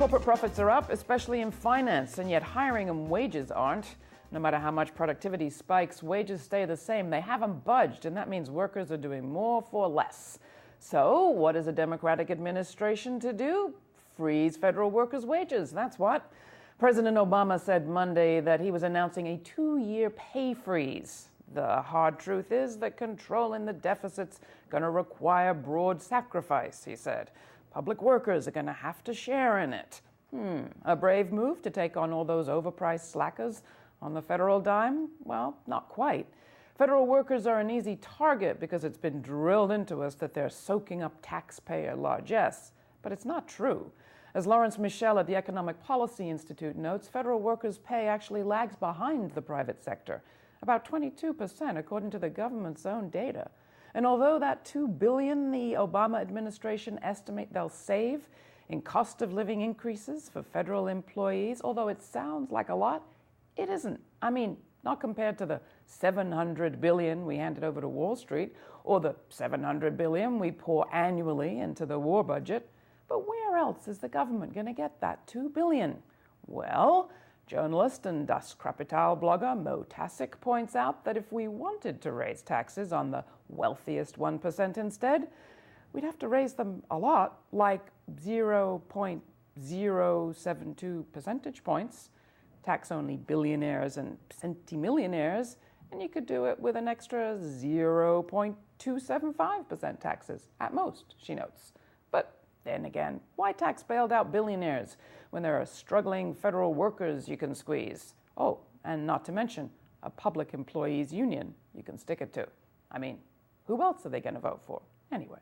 Corporate profits are up, especially in finance, and yet hiring and wages aren't. No matter how much productivity spikes, wages stay the same. They haven't budged, and that means workers are doing more for less. So, what is a Democratic administration to do? Freeze federal workers' wages, that's what. President Obama said Monday that he was announcing a 2-year pay freeze. The hard truth is that controlling the deficit's going to require broad sacrifice, he said. Public workers are going to have to share in it. A brave move to take on all those overpriced slackers on the federal dime? Well, not quite. Federal workers are an easy target because it's been drilled into us that they're soaking up taxpayer largesse. But it's not true. As Lawrence Michel at the Economic Policy Institute notes, federal workers' pay actually lags behind the private sector, about 22% according to the government's own data. And although that $2 billion the Obama administration estimate they'll save in cost of living increases for federal employees, although it sounds like a lot, it isn't. I mean, not compared to the $700 billion we handed over to Wall Street or the $700 billion we pour annually into the war budget. But where else is the government going to get that $2 billion? Well, journalist and Das Kapital blogger Mo Tasic points out that if we wanted to raise taxes on the wealthiest 1% instead, we'd have to raise them a lot, like 0.072 percentage points, tax only billionaires and centimillionaires, and you could do it with an extra 0.275% taxes at most, she notes. But then again, why tax bailed out billionaires when there are struggling federal workers you can squeeze? Oh, and not to mention a public employees union you can stick it to. I mean, who else are they going to vote for anyway?